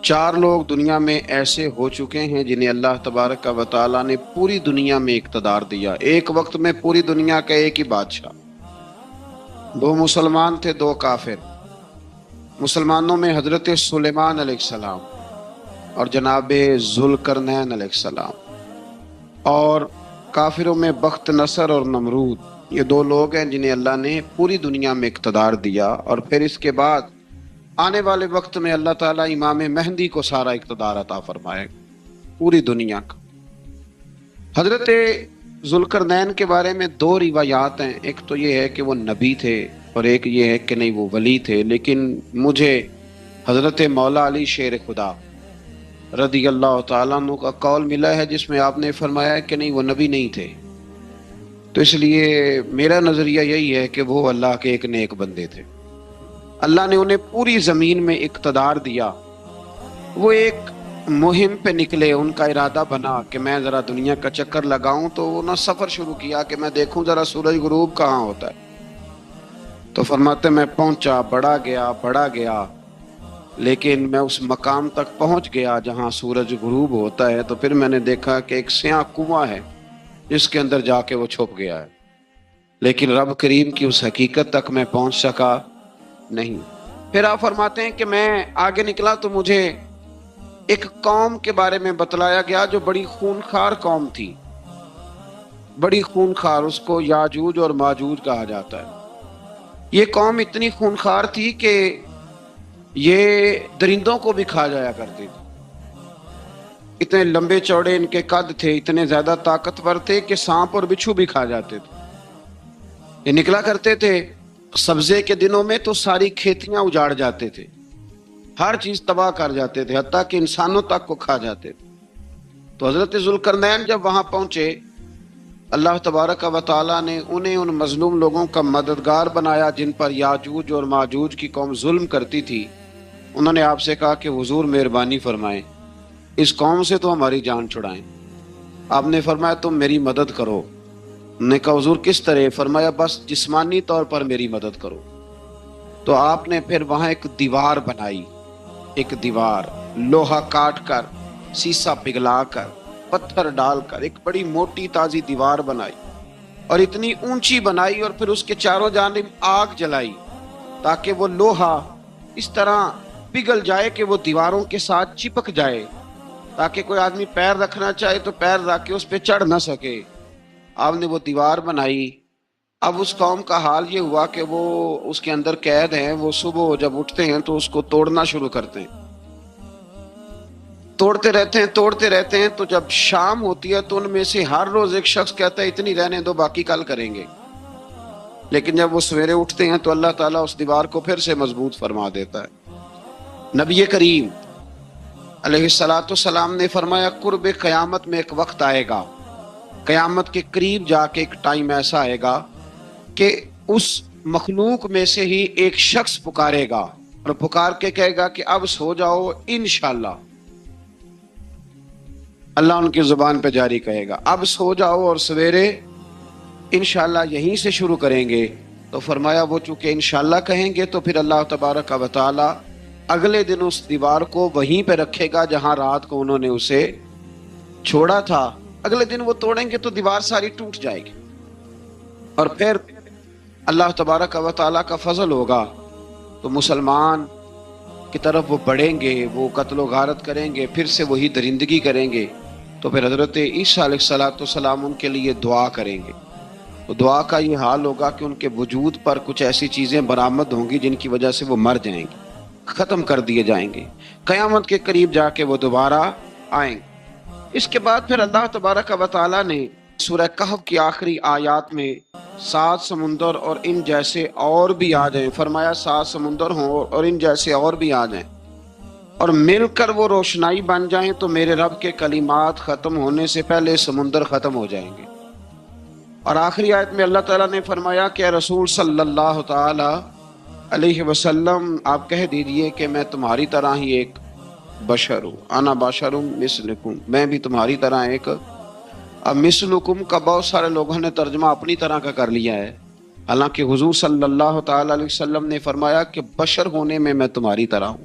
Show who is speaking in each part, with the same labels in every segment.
Speaker 1: 4 لوگ دنیا میں ایسے ہو چکے ہیں جنہیں اللہ تبارک و تعالیٰ نے پوری دنیا میں اقتدار دیا، ایک وقت میں پوری دنیا کا ایک ہی بادشاہ۔ 2 مسلمان تھے، 2 کافر۔ مسلمانوں میں حضرت سلیمان علیہ السلام اور جناب ذوالقرنین علیہ السلام، اور کافروں میں بخت نصر اور نمرود۔ یہ 2 لوگ ہیں جنہیں اللہ نے پوری دنیا میں اقتدار دیا، اور پھر اس کے بعد آنے والے وقت میں اللہ تعالیٰ امام مہدی کو سارا اقتدار عطا فرمائے پوری دنیا کا۔ حضرت ذوالقرنین کے بارے میں 2 روایات ہیں، ایک تو یہ ہے کہ وہ نبی تھے اور ایک یہ ہے کہ نہیں وہ ولی تھے، لیکن مجھے حضرت مولا علی شیر خدا رضی اللہ تعالیٰ عنہ کا قول ملا ہے جس میں آپ نے فرمایا کہ نہیں وہ نبی نہیں تھے، تو اس لیے میرا نظریہ یہی ہے کہ وہ اللہ کے ایک نیک بندے تھے۔ اللہ نے انہیں پوری زمین میں اقتدار دیا۔ وہ ایک مہم پہ نکلے، ان کا ارادہ بنا کہ میں ذرا دنیا کا چکر لگاؤں، تو انہوں نے سفر شروع کیا کہ میں دیکھوں ذرا سورج غروب کہاں ہوتا ہے۔ تو فرماتے میں پہنچا، بڑا گیا، لیکن میں اس مقام تک پہنچ گیا جہاں سورج غروب ہوتا ہے، تو پھر میں نے دیکھا کہ ایک سیاہ کنواں ہے جس کے اندر جا کے وہ چھپ گیا ہے، لیکن رب کریم کی اس حقیقت تک میں پہنچ سکا نہیں۔ پھر آپ فرماتے ہیں کہ میں آگے نکلا تو مجھے ایک قوم کے بارے میں بتلایا گیا جو بڑی خونخوار قوم تھی، بڑی خونخوار، اس کو یاجوج اور ماجوج کہا جاتا ہے۔ یہ قوم اتنی خونخوار تھی کہ یہ درندوں کو بھی کھا جایا کرتی تھی، اتنے لمبے چوڑے ان کے قد تھے، اتنے زیادہ طاقتور تھے کہ سانپ اور بچھو بھی کھا جاتے تھے۔ یہ نکلا کرتے تھے سبزے کے دنوں میں تو ساری کھیتیاں اجاڑ جاتے تھے، ہر چیز تباہ کر جاتے تھے، حتیٰ کہ انسانوں تک کو کھا جاتے تھے۔ تو حضرت ذوالقرنین جب وہاں پہنچے، اللہ تبارک و تعالیٰ نے انہیں ان مظلوم لوگوں کا مددگار بنایا جن پر یاجوج اور ماجوج کی قوم ظلم کرتی تھی۔ انہوں نے آپ سے کہا کہ حضور مہربانی فرمائیں، اس قوم سے تو ہماری جان چھڑائیں۔ آپ نے فرمایا تم میری مدد کرو۔ انہوں نے کہا حضور کس طرح؟ فرمایا بس جسمانی طور پر میری مدد کرو۔ تو آپ نے پھر وہاں ایک دیوار بنائی، ایک دیوار لوہا کاٹ کر، سیسا پگھلا کر، پتھر ڈال کر ایک بڑی موٹی تازی دیوار بنائی، اور اتنی اونچی بنائی، اور پھر اس کے چاروں جانب آگ جلائی تاکہ وہ لوہا اس طرح پگھل جائے کہ وہ دیواروں کے ساتھ چپک جائے، تاکہ کوئی آدمی پیر رکھنا چاہے تو پیر رکھ کے اس پہ چڑھ نہ سکے۔ آپ نے وہ دیوار بنائی۔ اب اس قوم کا حال یہ ہوا کہ وہ اس کے اندر قید ہیں، وہ صبح جب اٹھتے ہیں تو اس کو توڑنا شروع کرتے ہیں، توڑتے رہتے ہیں، تو جب شام ہوتی ہے تو ان میں سے ہر روز ایک شخص کہتا ہے اتنی رہنے دو، باقی کل کریں گے۔ لیکن جب وہ سویرے اٹھتے ہیں تو اللہ تعالیٰ اس دیوار کو پھر سے مضبوط فرما دیتا ہے۔ نبی کریم علیہ الصلاۃ والسلام نے فرمایا قرب قیامت میں ایک وقت آئے گا، قیامت کے قریب جا کے ایک ٹائم ایسا آئے گا کہ اس مخلوق میں سے ہی ایک شخص پکارے گا اور پکار کے کہے گا کہ اب سو جاؤ انشاءاللہ۔ اللہ ان کی زبان پہ جاری کہے گا اب سو جاؤ اور سویرے انشاءاللہ یہیں سے شروع کریں گے۔ تو فرمایا وہ چونکہ انشاءاللہ کہیں گے تو پھر اللہ تبارک و تعالی اگلے دن اس دیوار کو وہیں پہ رکھے گا جہاں رات کو انہوں نے اسے چھوڑا تھا۔ اگلے دن وہ توڑیں گے تو دیوار ساری ٹوٹ جائے گی، اور پھر اللہ تبارک و تعالیٰ کا فضل ہوگا تو مسلمان کی طرف وہ بڑھیں گے، وہ قتل و غارت کریں گے، پھر سے وہی درندگی کریں گے، تو پھر حضرت عیسیٰ علیہ السلام ان کے لیے دعا کریں گے۔ تو دعا کا یہ حال ہوگا کہ ان کے وجود پر کچھ ایسی چیزیں برآمد ہوں گی جن کی وجہ سے وہ مر جائیں گے، ختم کر دیے جائیں گے، قیامت کے قریب جا کے وہ دوبارہ آئیں گے۔ اس کے بعد پھر اللہ تبارک و تعالیٰ نے سورہ کہف کی آخری آیات میں 7 سمندر اور ان جیسے اور بھی آ جائیں، فرمایا 7 سمندر ہوں اور ان جیسے اور بھی آ جائیں اور مل کر وہ روشنائی بن جائیں تو میرے رب کے کلمات ختم ہونے سے پہلے سمندر ختم ہو جائیں گے۔ اور آخری آیت میں اللہ تعالیٰ نے فرمایا کہ اے رسول صلی اللہ تعالی علیہ وسلم آپ کہہ دیجئے کہ میں تمہاری طرح ہی ایک بشر ہوں، انا بشر مثلکم، میں بھی تمہاری طرح ایک۔ اب مثلکم کا بہت سارے لوگوں نے ترجمہ اپنی طرح کا کر لیا ہے، حالانکہ حضور صلی اللہ تعالی علیہ وسلم نے فرمایا کہ بشر ہونے میں تمہاری طرح ہوں۔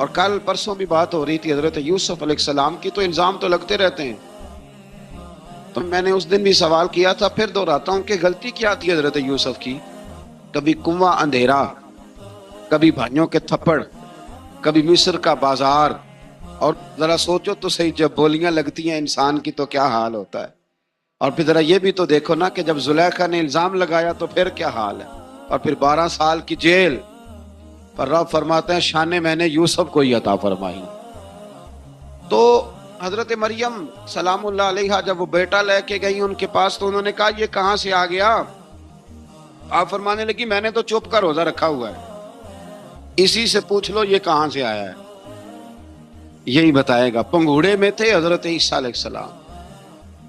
Speaker 1: اور کل پرسوں بھی بات ہو رہی تھی حضرت یوسف علیہ السلام کی، تو الزام تو لگتے رہتے ہیں. تو میں نے اس دن بھی سوال کیا تھا، پھر دہراتا ہوں کہ غلطی کیا تھی حضرت یوسف کی؟ کبھی کنواں اندھیرا، کبھی بھائیوں کے تھپڑ، کبھی مصر کا بازار. اور ذرا سوچو تو صحیح، جب بولیاں لگتی ہیں انسان کی تو کیا حال ہوتا ہے. اور پھر ذرا یہ بھی تو دیکھو نا کہ جب زلیخا نے الزام لگایا تو پھر کیا حال ہے. اور پھر 12 سال کی جیل پر رب فرماتے ہیں شان میں نے یوسف کو ہی عطا فرمائی. تو حضرت مریم سلام اللہ علیہا جب وہ بیٹا لے کے گئی ان کے پاس تو انہوں نے کہا یہ کہاں سے آ گیا؟ آپ فرمانے لگی میں نے تو چپ کر روزہ رکھا ہوا ہے، اسی سے پوچھ لو یہ کہاں سے آیا ہے، یہی بتائے گا. پنگوڑے میں تھے حضرت عیسیٰ علیہ السلام،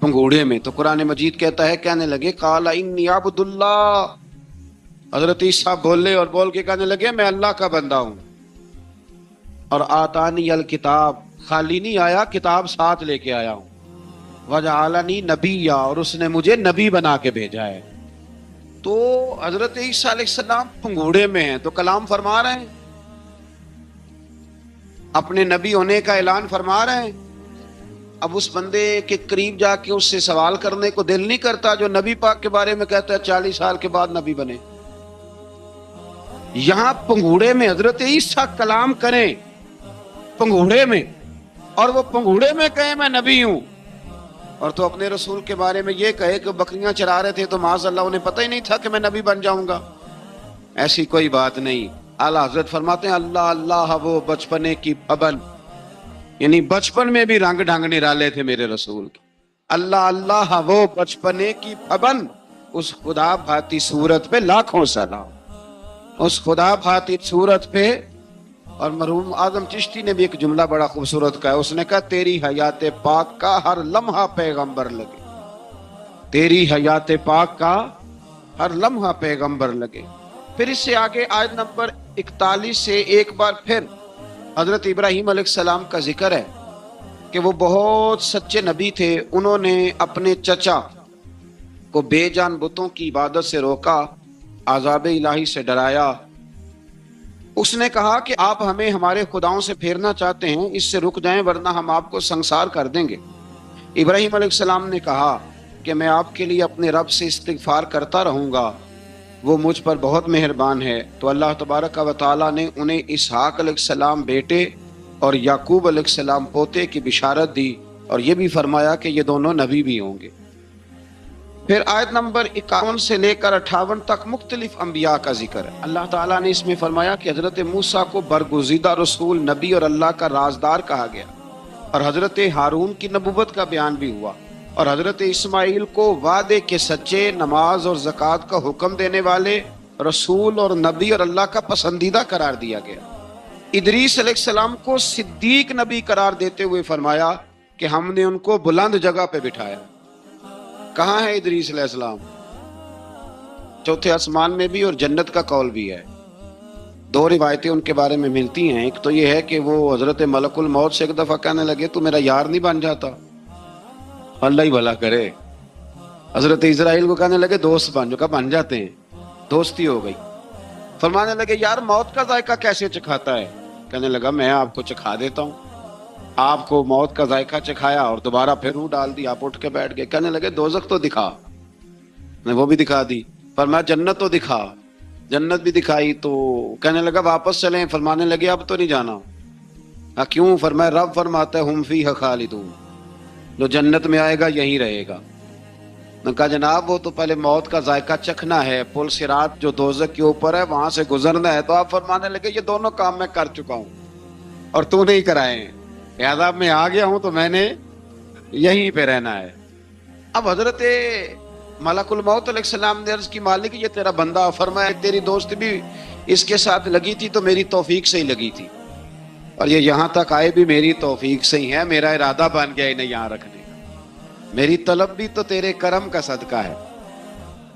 Speaker 1: پنگوڑے میں. تو قرآن مجید کہتا ہے کہنے لگے قال انی عبد اللہ، حضرت عیسیٰ بولے اور بول کے کہنے لگے میں اللہ کا بندہ ہوں. اور آتانی الکتاب، خالی نہیں آیا، کتاب ساتھ لے کے آیا ہوں. وجعلنی نبیا، اور اس نے مجھے نبی بنا کے بھیجا ہے. تو حضرت عیسیٰ علیہ السلام پنگوڑے میں ہیں تو کلام فرما رہے ہیں، اپنے نبی ہونے کا اعلان فرما رہے ہیں. اب اس بندے کے قریب جا کے اس سے سوال کرنے کو دل نہیں کرتا جو نبی پاک کے بارے میں کہتا ہے 40 سال کے بعد نبی بنے. یہاں پنگوڑے میں حضرت عیسیٰ کلام کریں، پنگوڑے میں، اور وہ پنگوڑے میں کہے میں نبی ہوں، اور تو اپنے رسول کے بارے میں یہ کہے کہ بکریاں چرا رہے تھے تو معاذ اللہ انہیں پتہ ہی نہیں تھا کہ میں نبی بن جاؤں گا. ایسی کوئی بات نہیں. اعلیٰ حضرت فرماتے ہیں اللہ اللہ وہ بچپنے کی پابند، یعنی بچپن میں بھی رنگ ڈھنگ نرالے تھے میرے رسول کے. اللہ اللہ وہ بچپنے کی پابند، اس خدا بھاتی صورت پہ لاکھوں سلام، اس خدا بھاتی صورت پہ. اور مرحوم اعظم چشتی نے بھی ایک جملہ بڑا خوبصورت کہا، اس نے کہا تیری حیات پاک کا ہر لمحہ پیغمبر لگے، تیری حیات پاک کا ہر لمحہ پیغمبر لگے. پھر اس سے آگے آیت نمبر 41 سے ایک بار پھر حضرت ابراہیم علیہ السلام کا ذکر ہے کہ وہ بہت سچے نبی تھے. انہوں نے اپنے چچا کو بے جان بتوں کی عبادت سے روکا، عذاب الہی سے ڈرایا. اس نے کہا کہ آپ ہمیں ہمارے خداؤں سے پھیرنا چاہتے ہیں، اس سے رک جائیں ورنہ ہم آپ کو سنسار کر دیں گے. ابراہیم علیہ السلام نے کہا کہ میں آپ کے لیے اپنے رب سے استغفار کرتا رہوں گا، وہ مجھ پر بہت مہربان ہے. تو اللہ تبارک و تعالیٰ نے انہیں اسحاق علیہ السلام بیٹے اور یعقوب علیہ السلام پوتے کی بشارت دی، اور یہ بھی فرمایا کہ یہ دونوں نبی بھی ہوں گے. پھر آیت نمبر 51 سے لے کر 58 تک مختلف انبیاء کا ذکر ہے. اللہ تعالیٰ نے اس میں فرمایا کہ حضرت موسیٰ کو برگزیدہ رسول، نبی اور اللہ کا رازدار کہا گیا، اور حضرت ہارون کی نبوت کا بیان بھی ہوا، اور حضرت اسماعیل کو وعدے کے سچے، نماز اور زکوٰۃ کا حکم دینے والے رسول اور نبی اور اللہ کا پسندیدہ قرار دیا گیا. ادریس علیہ السلام کو صدیق نبی قرار دیتے ہوئے فرمایا کہ ہم نے ان کو بلند جگہ پہ بٹھایا. کہاں ہے ادریس علیہ السلام؟ چوتھے آسمان میں بھی، اور جنت کا قول بھی ہے. 2 روایتیں ان کے بارے میں ملتی ہیں. ایک تو یہ ہے کہ وہ حضرت ملک الموت سے ایک دفعہ کہنے لگے تو میرا یار نہیں بن جاتا؟ اللہ ہی بھلا کرے. حضرت اسرائیل کو کہنے لگے دوست بن جو، کہا بن جاتے ہیں، دوستی ہو گئی. فرمانے لگے یار موت کا ذائقہ کیسے چکھاتا ہے؟ کہنے لگا میں آپ کو چکھا دیتا ہوں. آپ کو موت کا ذائقہ چکھایا اور دوبارہ پھر روح ڈال دی، آپ اٹھ کے بیٹھ گئے. کہنے لگے دوزخ تو دکھا، نے وہ بھی دکھا دی. فرمایا جنت تو دکھا، جنت بھی دکھائی. تو کہنے لگا واپس چلیں. فرمانے لگے اب تو نہیں جانا. کیوں؟ فرمایا رب فرماتا ہے ہم فیہ خالدون، جو جنت میں آئے گا یہیں رہے گا. نے کہا جناب وہ تو پہلے موت کا ذائقہ چکھنا ہے، پل صراط جو دوزخ کے اوپر ہے وہاں سے گزرنا ہے. تو آپ فرمانے لگے یہ دونوں کام میں کر چکا ہوں اور تو نہیں کرائے ہیں، لہذا میں آ گیا ہوں تو میں نے یہیں پہ رہنا ہے. اب حضرت ملک الموت علیہ السلام نے عرض کی مالک یہ تیرا بندہ. فرمایا تیری دوست بھی اس کے ساتھ لگی تھی تو میری توفیق سے ہی لگی تھی، اور یہ یہاں تک آئے بھی میری توفیق سے ہی ہے. میرا ارادہ بن گیا انہیں یہاں رکھنے کا. میری طلب بھی تو تیرے کرم کا صدقہ ہے،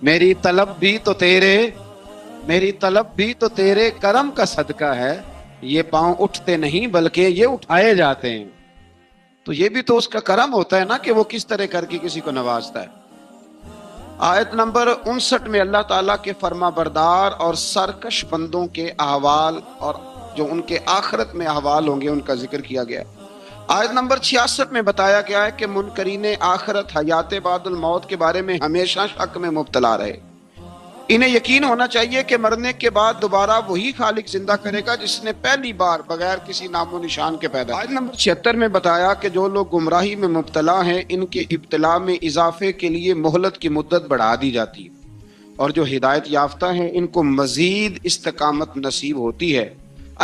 Speaker 1: میری طلب بھی تو تیرے کرم کا صدقہ ہے. یہ پاؤں اٹھتے نہیں بلکہ یہ اٹھائے جاتے ہیں. تو یہ بھی تو اس کا کرم ہوتا ہے نا کہ وہ کس طرح کر کے کسی کو نوازتا ہے. آیت نمبر 59 میں اللہ تعالیٰ کے فرما بردار اور سرکش بندوں کے احوال اور جو ان کے آخرت میں احوال ہوں گے ان کا ذکر کیا گیا ہے۔ آیت نمبر 66 میں بتایا گیا ہے کہ منکرین آخرت حیات بعد الموت کے بارے میں ہمیشہ شک میں مبتلا رہے۔ انہیں یقین ہونا چاہیے کہ مرنے کے بعد دوبارہ وہی خالق زندہ کرے گا جس نے پہلی بار بغیر کسی نام و نشان کے پیدا۔ آیت نمبر 76 میں بتایا کہ جو لوگ گمراہی میں مبتلا ہیں ان کے ابتلا میں اضافے کے لیے مہلت کی مدت بڑھا دی جاتی ہے، اور جو ہدایت یافتہ ہیں ان کو مزید استقامت نصیب ہوتی ہے۔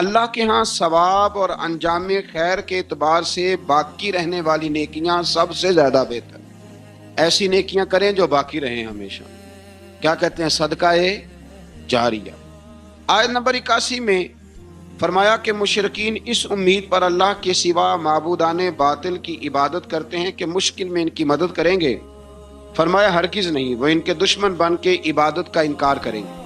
Speaker 1: اللہ کے ہاں ثواب اور انجام خیر کے اعتبار سے باقی رہنے والی نیکیاں سب سے زیادہ بہتر۔ ایسی نیکیاں کریں جو باقی رہیں ہمیشہ، کیا کہتے ہیں، صدقہ جاریہ۔ آیت نمبر 81 میں فرمایا کہ مشرکین اس امید پر اللہ کے سوا معبودان باطل کی عبادت کرتے ہیں کہ مشکل میں ان کی مدد کریں گے۔ فرمایا ہرگز نہیں، وہ ان کے دشمن بن کے عبادت کا انکار کریں گے۔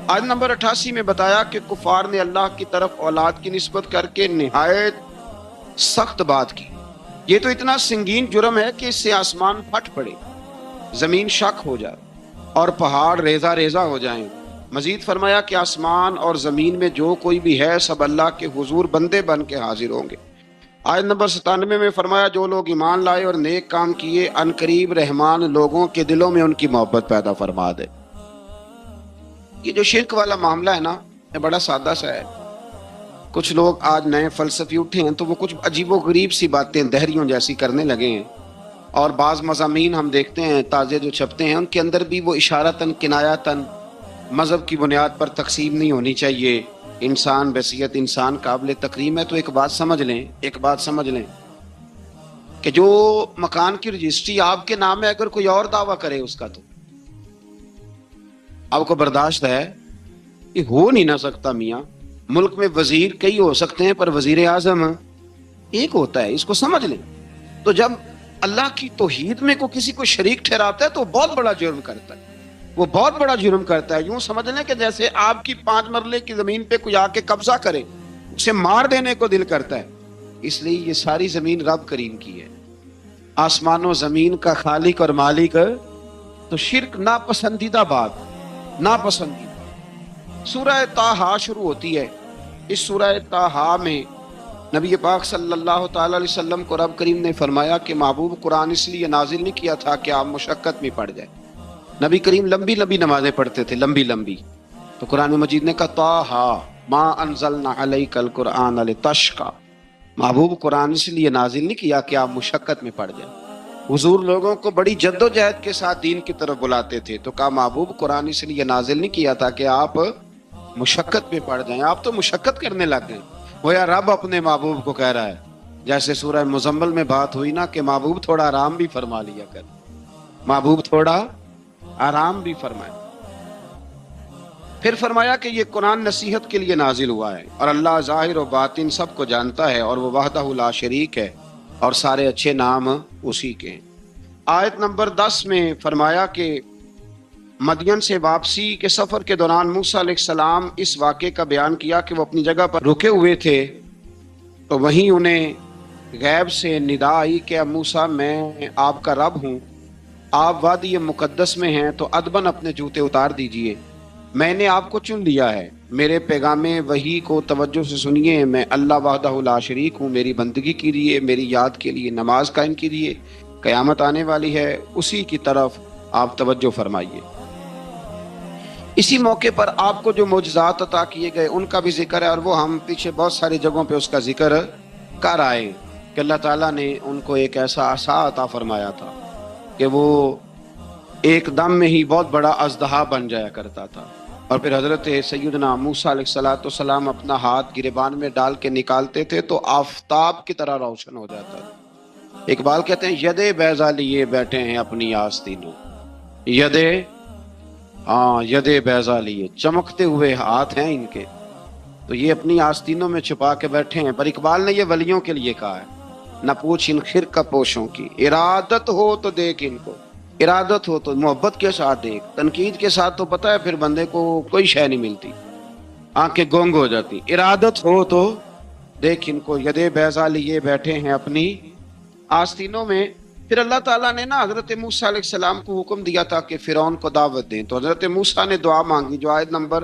Speaker 1: آیت نمبر 88 میں بتایا کہ کفار نے اللہ کی طرف اولاد کی نسبت کر کے نہایت سخت بات کی۔ یہ تو اتنا سنگین جرم ہے کہ اس سے آسمان پھٹ پڑے، زمین شک ہو جائے اور پہاڑ ریزہ ریزہ ہو جائیں۔ مزید فرمایا کہ آسمان اور زمین میں جو کوئی بھی ہے سب اللہ کے حضور بندے بن کے حاضر ہوں گے۔ آیت نمبر 97 میں فرمایا جو لوگ ایمان لائے اور نیک کام کیے ان قریب رحمان لوگوں کے دلوں میں ان کی محبت پیدا فرما دے۔ یہ جو شرک والا معاملہ ہے نا، یہ بڑا سادہ سا ہے۔ کچھ لوگ آج نئے فلسفی اٹھے ہیں تو وہ کچھ عجیب و غریب سی باتیں دہریوں جیسی کرنے لگے ہیں، اور بعض مضامین ہم دیکھتے ہیں تازے جو چھپتے ہیں ان کے اندر بھی وہ اشارتاً کنایاتاً مذہب کی بنیاد پر تقسیم نہیں ہونی چاہیے، انسان بحیثیت انسان قابل تکریم ہے۔ تو ایک بات سمجھ لیں کہ جو مکان کی رجسٹری آپ کے نام ہے، اگر کوئی اور دعویٰ کرے اس کا تو آپ کو برداشت ہے؟ یہ ہو نہیں نہ سکتا میاں۔ ملک میں وزیر کئی ہو سکتے ہیں پر وزیر اعظم ایک ہوتا ہے، اس کو سمجھ لیں۔ تو جب اللہ کی توحید میں کسی کو شریک ٹھہراتا ہے تو بہت بڑا جرم کرتا ہے، وہ بہت بڑا جرم کرتا ہے۔ یوں سمجھ لیں کہ جیسے آپ کی 5 مرلے کی زمین پہ کوئی آ کے قبضہ کرے، اسے مار دینے کو دل کرتا ہے۔ اس لیے یہ ساری زمین رب کریم کی ہے، آسمان و زمین کا خالق اور مالک۔ تو شرک ناپسندیدہ بات، ناپسندیدہ۔ سورہ طٰہٰ شروع ہوتی ہے۔ اس سورہ طٰہٰ میں نبی پاک صلی اللہ تعالی علیہ وسلم کو رب کریم نے فرمایا کہ محبوب قرآن اس لیے نازل نہیں کیا تھا کہ آپ مشقت میں پڑ جائیں۔ نبی کریم لمبی لمبی نمازیں پڑھتے تھے، لمبی لمبی۔ تو قرآن مجید نے کہا طٰہٰ ما انزلنا علیک القرآن لتشقیٰ، محبوب قرآن اس لیے نازل نہیں کیا کہ آپ مشقت میں پڑ جائیں۔ حضور لوگوں کو بڑی جد و جہد کے ساتھ دین کی طرف بلاتے تھے، تو کہا محبوب قرآن اس لیے نازل نہیں کیا تھا کہ آپ مشقت میں پڑ جائیں، آپ تو مشقت کرنے لگ گئے۔ وہ یا رب اپنے محبوب کو کہہ رہا ہے، جیسے سورہ مزمل میں بات ہوئی نا کہ محبوب تھوڑا آرام بھی فرما لیا کر، محبوب تھوڑا آرام بھی فرمائے۔ پھر فرمایا کہ یہ قرآن نصیحت کے لیے نازل ہوا ہے، اور اللہ ظاہر و باطن سب کو جانتا ہے، اور وہ وحدہ لا شریک ہے، اور سارے اچھے نام اسی کے ہیں۔ آیت نمبر 10 میں فرمایا کہ مدین سے واپسی کے سفر کے دوران موسیٰ علیہ السلام اس واقعے کا بیان کیا کہ وہ اپنی جگہ پر رکے ہوئے تھے، تو وہیں انہیں غیب سے ندا آئی کہ موسیٰ میں آپ کا رب ہوں، آپ وادی مقدس میں ہیں تو ادباً اپنے جوتے اتار دیجئے، میں نے آپ کو چن لیا ہے، میرے پیغام وحی کو توجہ سے سنیے، میں اللہ وحدہ لا شریک ہوں، میری بندگی کیجیے، میری یاد کے لیے نماز قائم کیجیے، قیامت آنے والی ہے، اسی کی طرف آپ توجہ فرمائیے۔ اسی موقع پر آپ کو جو معجزات عطا کیے گئے ان کا بھی ذکر ہے، اور وہ ہم پیچھے بہت ساری جگہوں پہ اس کا ذکر کر آئے کہ اللہ تعالیٰ نے ان کو ایک ایسا عصا عطا فرمایا تھا کہ وہ ایک دم میں ہی بہت بڑا اژدہا بن جایا کرتا تھا، اور پھر حضرت سیدنا موسیٰ علیہ السلام اپنا ہاتھ گریبان میں ڈال کے نکالتے تھے تو آفتاب کی طرح روشن ہو جاتا تھا۔ اقبال کہتے ہیں ید بیضا لیے بیٹھے ہیں اپنی آستینوں، ید بیضا لیے، چمکتے ہوئے ہاتھ ہیں ان کے، تو یہ اپنی آستینوں میں چھپا کے بیٹھے ہیں۔ پر اقبال نے یہ ولیوں کے لیے کہا ہے، نہ پوچھ ان خرقہ پوشوں کی، ارادت ہو تو دیکھ ان کو، ارادت ہو تو محبت کے ساتھ دیکھ، تنقید کے ساتھ تو پتہ ہے پھر بندے کو کوئی شے نہیں ملتی، آنکھیں گونگ ہو جاتی۔ ارادت ہو تو دیکھ ان کو، ید بیضا لیے بیٹھے ہیں اپنی آستینوں میں۔ پھر اللہ تعالیٰ نے نا حضرت موسیٰ علیہ السلام کو حکم دیا تھا کہ فرعون کو دعوت دیں، تو حضرت موسیٰ نے دعا مانگی جو آیت نمبر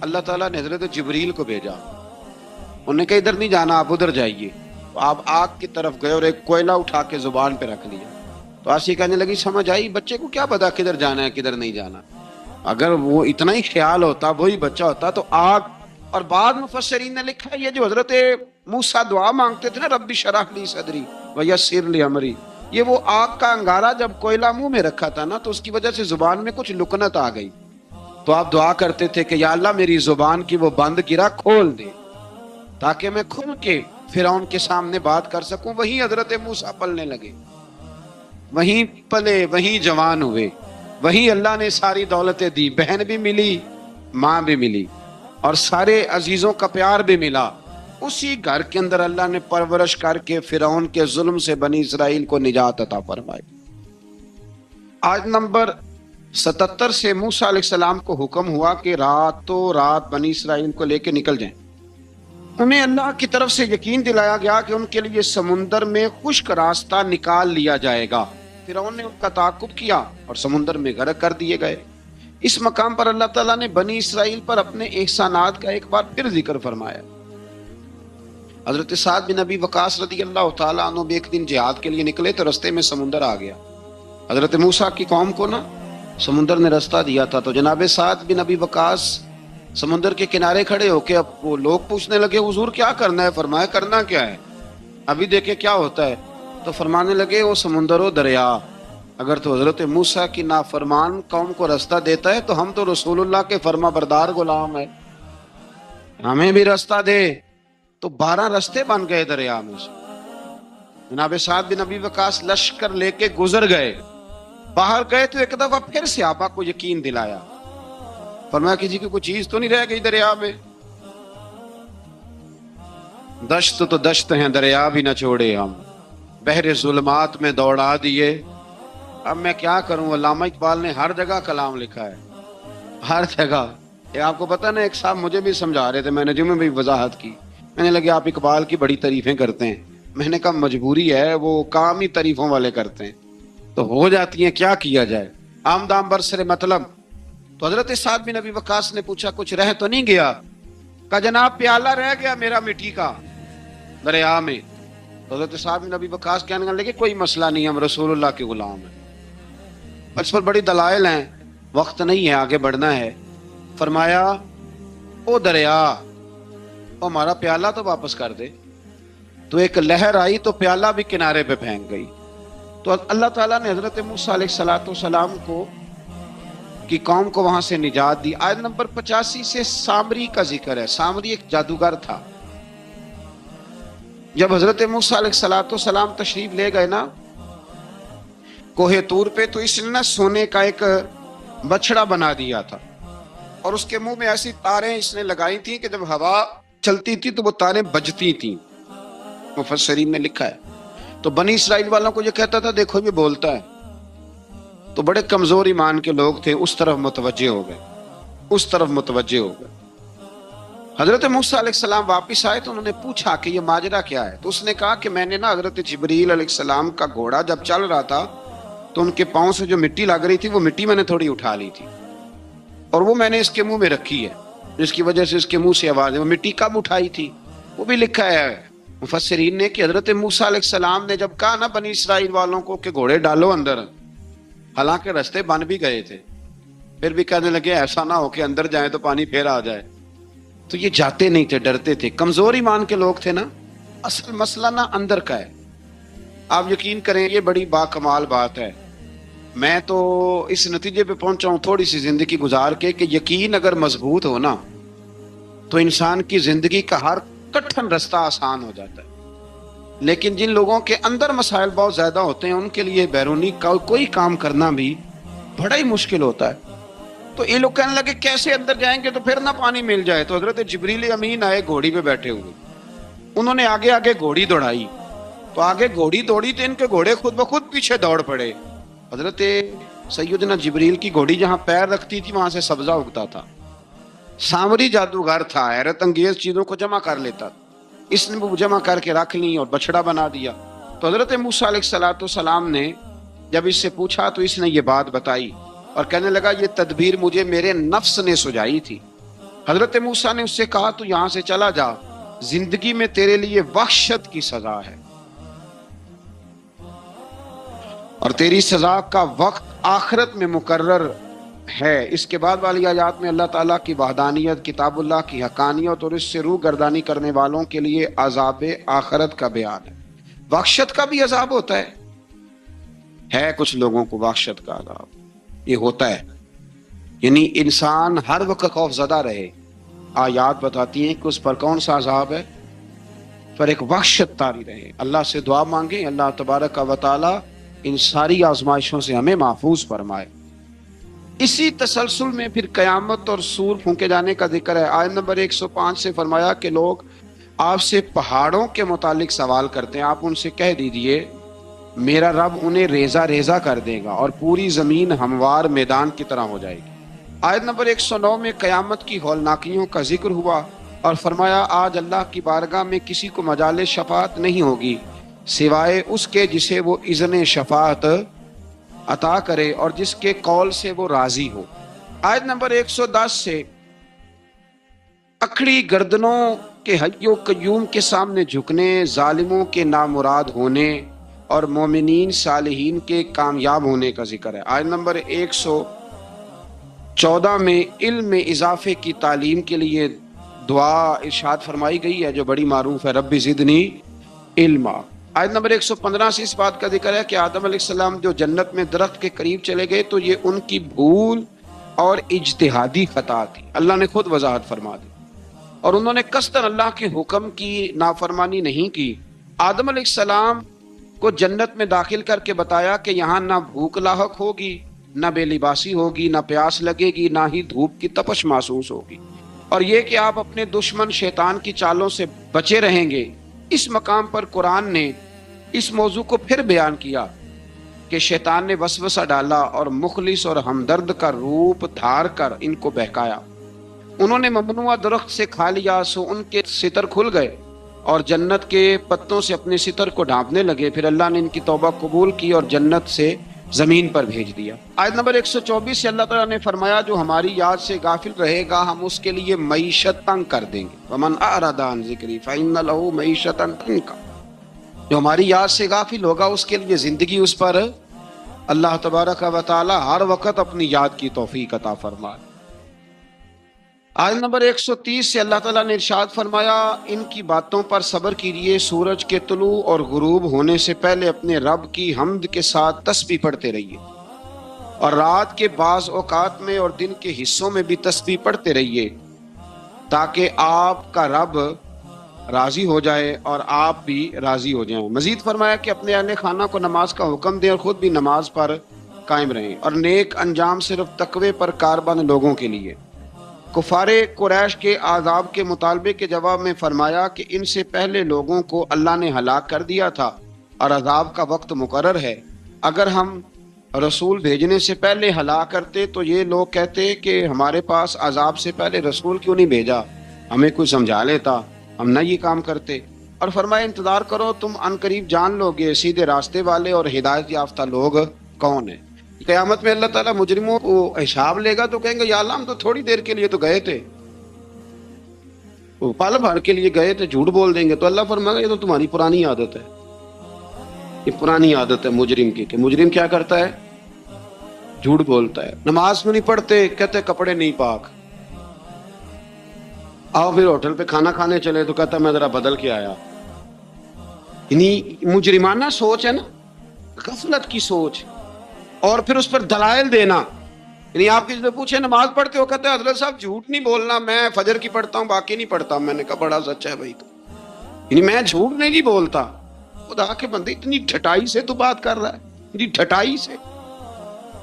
Speaker 1: اللہ تعالیٰ نے حضرت جبریل کو بھیجا، انہوں نے کہا ادھر نہیں جانا، آپ ادھر جائیے. تو آپ آگ کی طرف گئے اور ایک کوئلہ اٹھا کے زبان پہ رکھ لیا. تو آسی کہنے لگی سمجھ آئی، بچے کو کیا پتا کدھر جانا ہے کدھر نہیں جانا، اگر وہ اتنا ہی خیال ہوتا وہی بچہ ہوتا تو آگ. اور بعض مفسرین نے لکھا ہے یہ جو حضرت موسیٰ دعا مانگتے تھے نا رب اشرح لی صدری ویسر لی امری، یہ وہ آگ کا انگارہ جب کوئلہ منہ میں رکھا تھا نا تو اس کی وجہ سے زبان میں کچھ لکنت آ گئی، تو آپ دعا کرتے تھے کہ یا اللہ میری زبان کی وہ بند گرا کھول دے تاکہ میں کھل کے فرعون کے سامنے بات کر سکوں. وہیں حضرت موسیٰ پلنے لگے، وہیں پلے، وہیں جوان ہوئے، وہیں اللہ نے ساری دولتیں دی، بہن بھی ملی، ماں بھی ملی، اور سارے عزیزوں کا پیار بھی ملا. اسی گھر کے اندر اللہ نے پرورش کر کے فرعون کے ظلم سے بنی اسرائیل کو نجات عطا فرمائی. آج نمبر 77 سے موسیٰ علیہ السلام کو حکم ہوا کہ راتوں رات بنی اسرائیل کو لے کے نکل جائیں. انہیں اللہ کی طرف سے یقین دلایا گیا کہ ان کے لیے سمندر میں خشک راستہ نکال لیا جائے گا. فرعون نے ان کا تعاقب کیا اور سمندر میں غرق کر دیے گئے. اس مقام پر اللہ تعالیٰ نے بنی اسرائیل پر اپنے احسانات کا ایک بار پھر ذکر فرمایا. حضرت سعد بن ابی وقاص رضی اللہ تعالیٰ عنہ بھی ایک دن جہاد کے لیے نکلے تو رستے میں سمندر آ گیا. حضرت موسیٰ کی قوم کو نا سمندر نے رستہ دیا تھا، تو جناب سعد بن ابی وقاص سمندر کے کنارے کھڑے ہو کے اب وہ لوگ پوچھنے لگے حضور کیا کرنا ہے؟ فرمایا کرنا کیا ہے، ابھی دیکھیں کیا ہوتا ہے. تو فرمانے لگے وہ سمندر و دریا اگر تو حضرت موسیٰ کی نافرمان قوم کو رستہ دیتا ہے تو ہم تو رسول اللہ کے فرما بردار غلام ہیں، ہمیں بھی رستہ دے. تو 12 رستے بن گئے دریا میں سے. جناب سعد بن ابی وقاص لشکر لے کے گزر گئے، باہر گئے تو ایک دفعہ پھر سے آپا کو یقین دلایا، فرمایا کسی کی کوئی چیز تو نہیں رہ گئی دریا میں؟ دشت تو دشت ہیں دریا بھی نہ چھوڑے ہم، بحر ظلمات میں دوڑا دیے. اب میں کیا کروں، علامہ اقبال نے ہر جگہ کلام لکھا ہے، ہر جگہ. یہ آپ کو پتہ نا ایک صاحب مجھے بھی سمجھا رہے تھے، میں نے جمعے میں بھی وضاحت کی، میں نے لگے آپ اقبال کی بڑی تعریفیں کرتے ہیں. میں نے کہا مجبوری ہے، وہ کام ہی تعریفوں والے کرتے ہیں تو ہو جاتی ہیں، کیا کیا جائے، آمدام برسر مطلب. تو حضرت سعد بن ابی وقاص نے پوچھا کچھ رہ تو نہیں گیا؟ کہا جناب پیالہ رہ گیا میرا مٹی کا دریا میں. تو حضرت سعد بن ابی وقاص کہنے لگے کوئی مسئلہ نہیں، ہم رسول اللہ کے غلام ہیں. اس پر بڑی دلائل ہیں، وقت نہیں ہے آگے بڑھنا ہے. فرمایا او دریا ہمارا پیالہ تو واپس کر دے. تو ایک لہر آئی تو پیالہ بھی کنارے پہ پھینک گئی. تو اللہ تعالیٰ نے حضرت موسیٰ علیہ السلام کو کی قوم کو وہاں سے نجات دی. آیت نمبر 85 سے سامری کا ذکر ہے. سامری ایک جادوگر تھا. جب حضرت موسیٰ علیہ السلام تشریف لے گئے نا کوہ طور پہ، تو اس نے نا سونے کا ایک بچڑا بنا دیا تھا اور اس کے منہ میں ایسی تاریں اس نے لگائی تھیں کہ جب ہوا چلتی تھی تو وہ تاریں بجتی تھیں، مفسرین نے لکھا ہے. تو بنی اسرائیل والوں کو یہ کہتا تھا دیکھو یہ بولتا ہے. تو بڑے کمزور ایمان کے لوگ تھے، اس طرف متوجہ ہو گئے، اس طرف متوجہ ہو گئے. حضرت موسیٰ علیہ السلام واپس آئے تو انہوں نے پوچھا کہ یہ ماجرا کیا ہے. تو اس نے کہا کہ میں نے نا حضرت جبریل علیہ السلام کا گھوڑا جب چل رہا تھا تو ان کے پاؤں سے جو مٹی لگ رہی تھی وہ مٹی میں نے تھوڑی اٹھا لی تھی اور وہ میں نے اس کے منہ میں رکھی ہے، جس کی وجہ سے اس کے منہ سے آواز ہے. وہ مٹی کب اٹھائی تھی وہ بھی لکھا ہے مفسرین نے کہ حضرت موسیٰ علیہ السلام نے جب کہا نا بنی اسرائیل والوں کو کہ گھوڑے ڈالو اندر، حالانکہ رستے بن بھی گئے تھے، پھر بھی کہنے لگے ایسا نہ ہو کہ اندر جائیں تو پانی پھر آ جائے. تو یہ جاتے نہیں تھے، ڈرتے تھے، کمزور ایمان کے لوگ تھے نا. اصل مسئلہ نا اندر کا ہے. آپ یقین کریں یہ بڑی باکمال بات ہے. میں تو اس نتیجے پہ پہنچا ہوں تھوڑی سی زندگی گزار کے کہ یقین اگر مضبوط ہو نا تو انسان کی زندگی کا ہر کٹھن رستہ آسان ہو جاتا ہے. لیکن جن لوگوں کے اندر مسائل بہت زیادہ ہوتے ہیں ان کے لیے بیرونی کوئی کام کرنا بھی بڑا ہی مشکل ہوتا ہے. تو یہ لوگ کہنے لگے کیسے اندر جائیں گے تو پھر نہ پانی مل جائے. تو حضرت جبریل امین آئے گھوڑی پہ بیٹھے ہوئے، انہوں نے آگے آگے گھوڑی دوڑائی. تو آگے گھوڑی دوڑی تو ان کے گھوڑے خود بخود پیچھے دوڑ پڑے. حضرت سیدنا جبریل کی گھوڑی جہاں پیر رکھتی تھی وہاں سے سبزہ اگتا تھا. سامری جادوگر تھا، حیرت انگیز چیزوں کو جمع کر لیتا. اس نے وہ جمع کر کے رکھ لی اور بچڑا بنا دیا. تو حضرت موسیٰ علیہ السلام نے جب اس سے پوچھا تو اس نے یہ بات بتائی اور کہنے لگا یہ تدبیر مجھے میرے نفس نے سجائی تھی. حضرت موسیٰ نے اس سے کہا تو یہاں سے چلا جا، زندگی میں تیرے لیے وحشت کی سزا ہے، اور تیری سزا کا وقت آخرت میں مقرر ہے۔ اس کے بعد والی آیات میں اللہ تعالیٰ کی وحدانیت، کتاب اللہ کی حقانیت اور اس سے روح گردانی کرنے والوں کے لیے عذاب آخرت کا بیان ہے۔ وحشت کا بھی عذاب ہوتا ہے کچھ لوگوں کو وحشت کا عذاب یہ ہوتا ہے، یعنی انسان ہر وقت خوف زدہ رہے۔ آیات بتاتی ہیں کہ اس پر کون سا عذاب ہے، پر ایک وحشت طاری رہے۔ اللہ سے دعا مانگیں اللہ تبارک و تعالی ان ساری آزمائشوں سے ہمیں محفوظ فرمائے۔ اسی تسلسل میں پھر قیامت اور سور پھونکے جانے کا ذکر ہے۔ آیت نمبر 105 سے فرمایا کہ لوگ آپ سے پہاڑوں کے متعلق سوال کرتے ہیں، آپ ان سے کہہ دیجئے میرا رب انہیں ریزہ ریزہ کر دے گا اور پوری زمین ہموار میدان کی طرح ہو جائے گی۔ آیت نمبر 109 میں قیامت کی ہولناکیوں کا ذکر ہوا اور فرمایا آج اللہ کی بارگاہ میں کسی کو مجال شفاعت نہیں ہوگی سوائے اس کے جسے وہ اذن شفاعت عطا کرے اور جس کے قول سے وہ راضی ہو۔ آیت نمبر 110 سے اکھڑی گردنوں کے حی و قیوم کے سامنے جھکنے، ظالموں کے نامراد ہونے اور مومنین صالحین کے کامیاب ہونے کا ذکر ہے۔ آیت نمبر 114 میں علم میں اضافے کی تعلیم کے لیے دعا ارشاد فرمائی گئی ہے جو بڑی معروف ہے، رب زدنی علما۔ آیت نمبر 115 سے اس بات کا ذکر ہے کہ آدم علیہ السلام جو جنت میں درخت کے قریب چلے گئے تو یہ ان کی بھول اور اجتہادی خطا تھی، اللہ نے خود وضاحت فرما دی، اور انہوں نے قصداً اللہ کے حکم کی نافرمانی نہیں کی۔ آدم علیہ السلام کو جنت میں داخل کر کے بتایا کہ یہاں نہ بھوک لاحق ہوگی، نہ بے لباسی ہوگی، نہ پیاس لگے گی، نہ ہی دھوپ کی تپش محسوس ہوگی، اور یہ کہ آپ اپنے دشمن شیطان کی چالوں سے بچے رہیں گے۔ اس مقام پر قرآن نے اس موضوع کو پھر بیان کیا کہ شیطان نے وسوسہ ڈالا اور مخلص اور ہمدرد کا روپ دھار کر ان کو بہکایا۔ انہوں نے ممنوعہ درخت سے کھا لیا سو ان کے ستر کھل گئے اور جنت کے پتوں سے اپنے ستر کو ڈھانپنے لگے، پھر اللہ نے ان کی توبہ قبول کی اور جنت سے زمین پر بھیج دیا۔ آیت نمبر 124 سے اللہ تعالیٰ نے فرمایا جو ہماری یاد سے غافل رہے گا ہم اس کے لیے معیشت تنگ کر دیں گے، ومن اعرض عن ذکری فإن له معیشۃ ضنکا، جو ہماری یاد سے غافل ہوگا اس کے لیے زندگی اس پر اللہ تبارک و تعالی ہر وقت اپنی یاد کی توفیق عطا فرمائے۔ آیت نمبر 130 سے اللہ تعالیٰ نے ارشاد فرمایا ان کی باتوں پر صبر کیجیے، سورج کے طلوع اور غروب ہونے سے پہلے اپنے رب کی حمد کے ساتھ تسبیح پڑھتے رہیے، اور رات کے بعض اوقات میں اور دن کے حصوں میں بھی تسبیح پڑھتے رہیے تاکہ آپ کا رب راضی ہو جائے اور آپ بھی راضی ہو جائیں۔ مزید فرمایا کہ اپنے اہل خانہ کو نماز کا حکم دیں اور خود بھی نماز پر قائم رہیں، اور نیک انجام صرف تقوی پر کاربند لوگوں کے لیے۔ کفار قریش کے عذاب کے مطالبے کے جواب میں فرمایا کہ ان سے پہلے لوگوں کو اللہ نے ہلاک کر دیا تھا اور عذاب کا وقت مقرر ہے، اگر ہم رسول بھیجنے سے پہلے ہلاک کرتے تو یہ لوگ کہتے کہ ہمارے پاس عذاب سے پہلے رسول کیوں نہیں بھیجا، ہمیں کوئی سمجھا لیتا، ہم نہ یہ کام کرتے۔ اور فرمایا انتظار کرو تم ان قریب جان لو گے سیدھے راستے والے اور ہدایت یافتہ لوگ کون ہیں۔ قیامت میں اللہ تعالیٰ مجرموں کو حساب لے گا تو کہیں گے یا اللہ ہم تو تھوڑی دیر کے لیے تو گئے تھے، وہ پل بھر کے لیے گئے تھے، جھوٹ بول دیں گے تو اللہ فرمائے گا یہ تو تمہاری پرانی عادت ہے، یہ پرانی عادت ہے مجرم کی، کہ مجرم کیا کرتا ہے، جھوٹ بولتا ہے۔ نماز میں نہیں پڑھتے، کہتے کپڑے نہیں پاک، آؤ پھر ہوٹل پہ کھانا کھانے چلے تو کہتا میں ذرا بدل کے آیا۔ یعنی مجرمانہ سوچ ہے نا، غفلت کی سوچ، اور پھر اس پر دلائل دینا۔ یعنی آپ کسی سے پوچھے نماز پڑھتے ہو، کہتے ہیں حضرت صاحب جھوٹ نہیں بولنا، میں فجر کی پڑھتا ہوں باقی نہیں پڑھتا۔ میں نے کہا بڑا سچا ہے بھائی تو، یعنی میں جھوٹ نہیں بولتا۔ خدا کے بندے اتنی ڈھٹائی سے تو بات کر رہا ہے، اتنی ڈھٹائی سے۔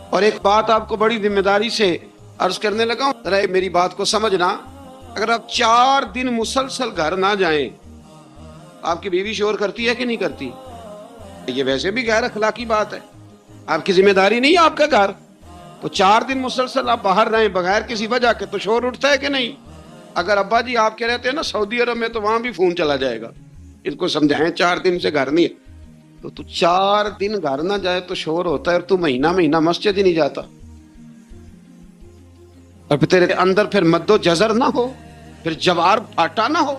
Speaker 1: اور ایک بات آپ کو بڑی ذمہ داری سے عرض کرنے لگا ہوں، ذرا میری بات کو سمجھنا، اگر آپ 4 دن مسلسل گھر نہ جائیں، آپ کی بیوی شور کرتی ہے کہ نہیں کرتی؟ یہ ویسے بھی غیر اخلاقی بات ہے، آپ کی ذمہ داری نہیں ہے آپ کا گھر، تو 4 دن مسلسل آپ باہر رہیں بغیر کسی وجہ کے تو شور اٹھتا ہے کہ نہیں؟ اگر ابا جی آپ کے رہتے ہیں نا سعودی عرب میں تو وہاں بھی فون چلا جائے گا، ان کو سمجھائیں 4 دن سے گھر نہیں ہے، تو 4 دن گھر نہ جائے تو شور ہوتا ہے، اور تو مہینہ مسجد ہی نہیں جاتا۔ اور پھر تیرے اندر پھر مد و جزر نہ ہو، پھر جوار پھاٹا نہ ہو،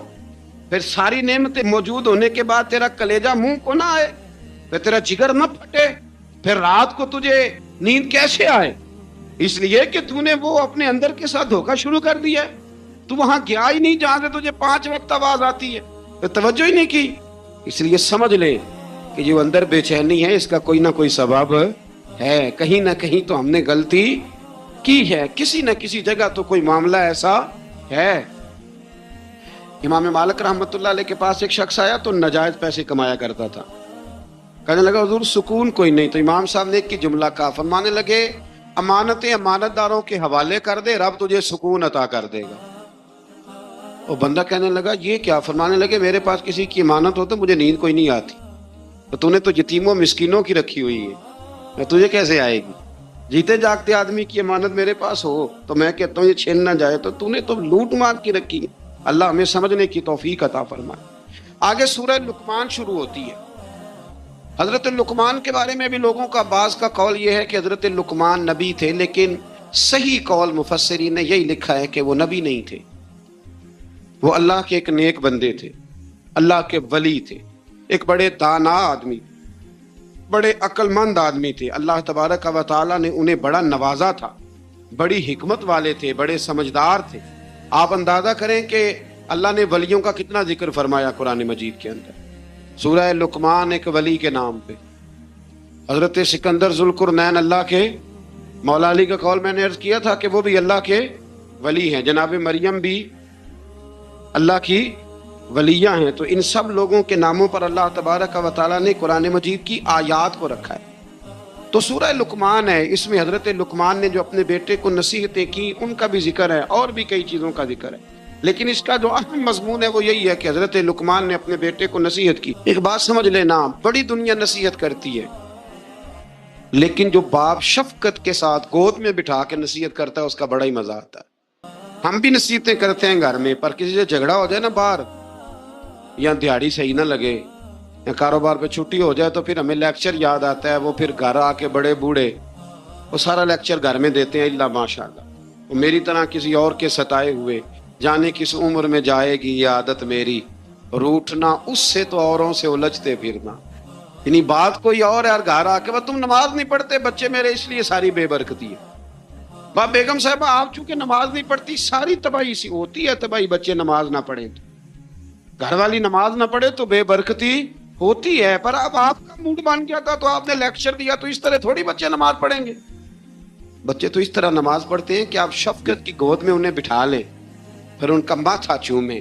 Speaker 1: پھر ساری نعمتیں موجود ہونے کے بعد تیرا کلیجہ منہ کو نہ آئے، پھر تیرا جگر نہ پھٹے، پھر رات کو تجھے نیند کیسے آئے؟ اس لیے کہ تو نے وہ اپنے اندر کے ساتھ دھوکہ شروع کر دیا ہے، تو وہاں گیا ہی نہیں جہاں سے تجھے 5 وقت آواز آتی ہے، تو توجہ ہی نہیں کی۔ اس لیے سمجھ لے کہ جو اندر بے چینی ہے اس کا کوئی نہ کوئی سبب ہے، کہیں نہ کہیں تو ہم نے غلطی کی ہے، کسی نہ کسی جگہ تو کوئی معاملہ ایسا ہے۔ امام مالک رحمۃ اللہ علیہ کے پاس ایک شخص آیا تو ناجائز پیسے کمایا کرتا تھا، کہنے لگا حضور سکون کوئی نہیں، تو امام صاحب نے ایک کی جملہ کہا، فرمانے لگے امانتیں امانت داروں کے حوالے کر دے، رب تجھے سکون عطا کر دے گا۔ وہ بندہ کہنے لگا یہ کیا؟ فرمانے لگے میرے پاس کسی کی امانت ہو تو مجھے نیند کوئی نہیں آتی، تو نے تو یتیموں مسکینوں کی رکھی ہوئی ہے، تجھے کیسے آئے گی؟ جیتے جاگتے آدمی کی امانت میرے پاس ہو تو میں کہتا ہوں یہ چھین نہ جائے، تو نے تو لوٹ مار کی رکھی ہے۔ اللہ ہمیں سمجھنے کی توفیق عطا فرمائے۔ آگے سورہ لقمان شروع ہوتی ہے۔ حضرت لقمان کے بارے میں بھی لوگوں کا بعض کا قول یہ ہے کہ حضرت لقمان نبی تھے، لیکن صحیح قول مفسرین نے یہی لکھا ہے کہ وہ نبی نہیں تھے، وہ اللہ کے ایک نیک بندے تھے، اللہ کے ولی تھے، ایک بڑے دانا آدمی، بڑے عقل مند آدمی تھے۔ اللہ تبارک و تعالیٰ نے انہیں بڑا نوازا تھا، بڑی حکمت والے تھے، بڑے سمجھدار تھے۔ آپ اندازہ کریں کہ اللہ نے ولیوں کا کتنا ذکر فرمایا قرآن مجید کے اندر۔ سورہ لقمان ایک ولی کے نام پہ، حضرت سکندر ذوالقرنین اللہ کے، مولا علی کا قول میں نے عرض کیا تھا کہ وہ بھی اللہ کے ولی ہیں، جناب مریم بھی اللہ کی ولیہ ہیں، تو ان سب لوگوں کے ناموں پر اللہ تبارک و تعالیٰ نے قرآن مجید کی آیات کو رکھا ہے۔ تو سورہ لقمان ہے، اس میں حضرت لقمان نے جو اپنے بیٹے کو نصیحتیں کی ان کا بھی ذکر ہے، اور بھی کئی چیزوں کا ذکر ہے، لیکن اس کا جو اہم مضمون ہے وہ یہی ہے کہ حضرت لقمان نے اپنے بیٹے کو نصیحت کی۔ ایک بات سمجھ لینا، بڑی دنیا نصیحت کرتی ہے، لیکن جو باپ شفقت کے ساتھ گود میں بٹھا کے نصیحت کرتا ہے اس کا بڑا ہی مزہ آتا ہے۔ ہم بھی نصیحتیں کرتے ہیں گھر میں، پر کسی سے جھگڑا ہو جائے نا باہر، یا دیہڑی صحیح نہ لگے، یا کاروبار پہ چھٹی ہو جائے، تو پھر ہمیں لیکچر یاد آتا ہے، وہ پھر گھر آ کے بڑے بوڑھے وہ سارا لیکچر گھر میں دیتے ہیں، اللہ ماشاءاللہ وہ میری طرح کسی اور کے ستائے ہوئے، جانے کس عمر میں جائے گی یہ عادت میری، روٹنا اس سے تو اوروں سے الجھتے پھرنا۔ یعنی بات کوئی اور ہے، اور گھر آ کے وہ تم نماز نہیں پڑھتے بچے میرے اس لیے ساری بے برکتی ہے۔ باپ بیگم صاحبہ آپ چونکہ نماز نہیں پڑھتی، ساری تباہی سی ہوتی ہے، تباہی بچے نماز نہ پڑھیں تو، گھر والی نماز نہ پڑھے تو بے برکتی ہوتی ہے۔ پر اب آپ کا موڈ بن گیا تھا تو آپ نے لیکچر دیا، تو اس طرح تھوڑی بچے نماز پڑھیں گے۔ بچے تو اس طرح نماز پڑھتے ہیں کہ آپ شفقت کی گود میں انہیں بٹھا لیں، پھر ان کا ماتھا چومیں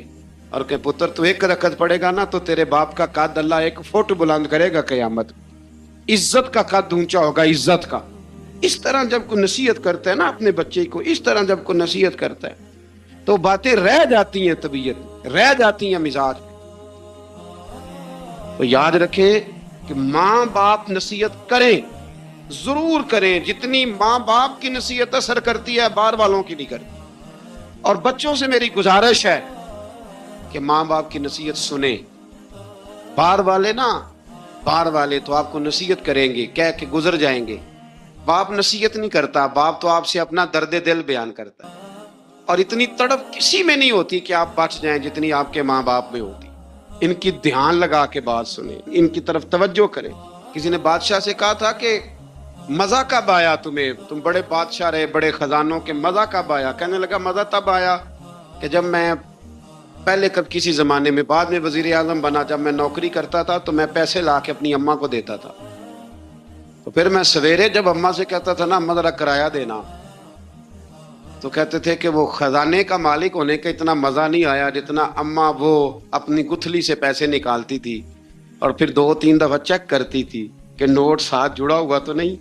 Speaker 1: اور کہ پتر تو 1 رکعت پڑھے گا نا تو تیرے باپ کا قد اللہ 1 فٹ بلند کرے گا قیامت، عزت کا قد اونچا ہوگا، عزت کا۔ اس طرح جب کوئی نصیحت کرتا ہے نا اپنے بچے کو، اس طرح جب کوئی نصیحت کرتا ہے تو باتیں رہ جاتی ہیں، طبیعت رہ جاتی ہیں، مزاج۔ تو یاد رکھیں کہ ماں باپ نصیحت کریں، ضرور کریں، جتنی ماں باپ کی نصیحت اثر کرتی ہے باہر والوں کی نہیں کرتی۔ اور بچوں سے میری گزارش ہے کہ ماں باپ کی نصیحت سنیں۔ باہر والے تو آپ کو نصیحت کریں گے، کہہ کے گزر جائیں گے۔ باپ نصیحت نہیں کرتا، باپ تو آپ سے اپنا درد دل بیان کرتا ہے، اور اتنی تڑپ کسی میں نہیں ہوتی کہ آپ بچ جائیں جتنی آپ کے ماں باپ میں ہوتی۔ ان کی دھیان لگا کے بات سنیں، ان کی طرف توجہ کریں۔ کسی نے بادشاہ سے کہا تھا کہ مزہ کب آیا تمہیں، تم بڑے بادشاہ رہے، بڑے خزانوں کے، مزہ کب آیا؟ کہنے لگا مزہ تب آیا کہ جب میں پہلے کسی زمانے میں، بعد میں وزیر اعظم بنا، جب میں نوکری کرتا تھا تو میں پیسے لا کے اپنی اماں کو دیتا تھا، تو پھر میں سویرے جب اماں سے کہتا تھا نا اماں ذرا کرایہ دینا، تو کہتے تھے کہ وہ خزانے کا مالک ہونے کا اتنا مزہ نہیں آیا جتنا اماں وہ اپنی گتھلی سے پیسے نکالتی تھی اور پھر 2-3 دفعہ چیک کرتی تھی کہ نوٹ ساتھ جڑا ہوا تو نہیں،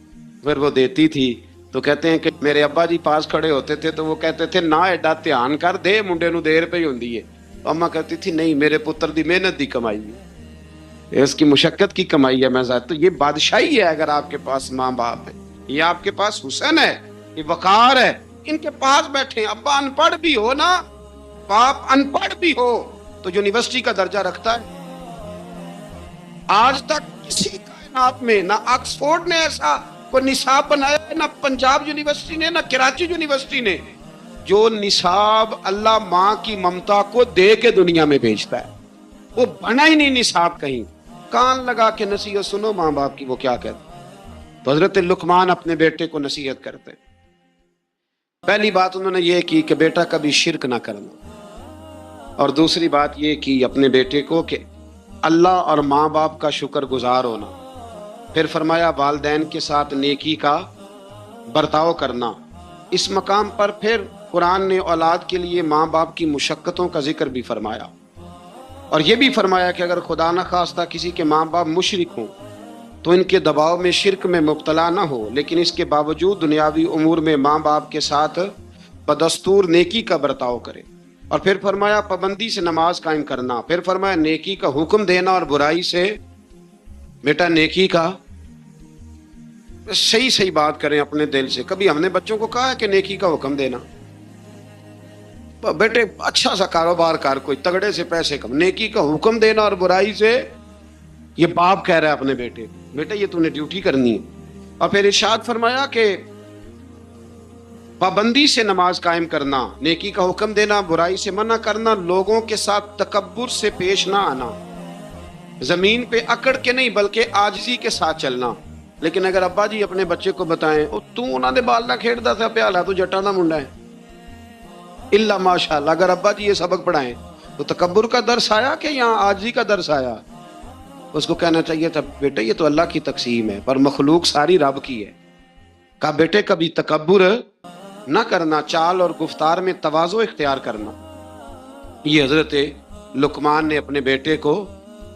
Speaker 1: پھر وہ دیتی تھی۔ تو کہتے ہیں کہ میرے ابا جی پاس کھڑے ہوتے تھے تو وہ کہتے تھے نہ ایڈا دھیان کر دے، منڈے نو دیر پہ ہی ہوندی ہے۔ اماں کہتی تھی نہیں، میرے پتر دی محنت دی کمائی ہے، اس کی مشقت کی کمائی ہے، میں ذات۔ تو یہ بادشاہی ہے اگر آپ کے پاس ماں باپ ہے، یہ آپ کے پاس حسن ہے، یہ وقار ہے۔ ان کے پاس بیٹھے، ابا ان پڑھ بھی ہو نا، باپ ان پڑھ بھی ہو تو یونیورسٹی کا درجہ رکھتا ہے۔ آج تک کسی کائنات میں نہ آکسفورڈ نے ایسا کوئی نصاب بنایا ہے، نہ پنجاب یونیورسٹی نے، نہ کراچی یونیورسٹی نے۔ جو نصاب اللہ ماں کی ممتا کو دے کے دنیا میں بھیجتا ہے، وہ بنا ہی نہیں نصاب کہیں، کان لگا کے نصیحت سنو ماں باپ کی وہ کیا کہتے۔ تو حضرت لقمان اپنے بیٹے کو نصیحت کرتے، پہلی بات انہوں نے یہ کی کہ بیٹا کبھی شرک نہ کرنا، اور دوسری بات یہ کی اپنے بیٹے کو کہ اللہ اور ماں باپ کا شکر گزار ہونا، پھر فرمایا والدین کے ساتھ نیکی کا برتاؤ کرنا۔ اس مقام پر پھر قرآن نے اولاد کے لیے ماں باپ کی مشقتوں کا ذکر بھی فرمایا، اور یہ بھی فرمایا کہ اگر خدا نہ خواستہ کسی کے ماں باپ مشرک ہوں تو ان کے دباؤ میں شرک میں مبتلا نہ ہو، لیکن اس کے باوجود دنیاوی امور میں ماں باپ کے ساتھ بدستور نیکی کا برتاؤ کرے۔ اور پھر فرمایا پابندی سے نماز قائم کرنا، پھر فرمایا نیکی کا حکم دینا اور برائی سے، بیٹا نیکی کا صحیح بات کریں اپنے دل سے۔ کبھی ہم نے بچوں کو کہا ہے کہ نیکی کا حکم دینا؟ بیٹے اچھا سا کاروبار کر، کوئی تگڑے سے پیسے کم، نیکی کا حکم دینا اور برائی سے، یہ باپ کہہ رہا ہے اپنے بیٹے، بیٹا یہ تو نے ڈیوٹی کرنی ہے۔ اور پھر ارشاد فرمایا کہ پابندی سے نماز قائم کرنا، نیکی کا حکم دینا، برائی سے منع کرنا، لوگوں کے ساتھ تکبر سے پیش نہ آنا، زمین پہ اکڑ کے نہیں بلکہ عاجزی کے ساتھ چلنا۔ لیکن اگر ابا جی اپنے بچے کو بتائیں تو انہوں نے بال نہ کھیڑتا تھا پیالہ تو جٹا نہ منڈا ہے، اللہ ماشاء اللہ، اگر ابا جی یہ سبق پڑھائیں تو تکبر کا درس آیا کہ یہاں عاجزی کا درس آیا؟ اس کو کہنا چاہیے تھا بیٹا یہ تو اللہ کی تقسیم ہے، پر مخلوق ساری رب کی ہے۔ کہا بیٹے کبھی تکبر نہ کرنا، چال اور گفتار میں تواضع اختیار کرنا۔ یہ حضرت لقمان نے اپنے بیٹے کو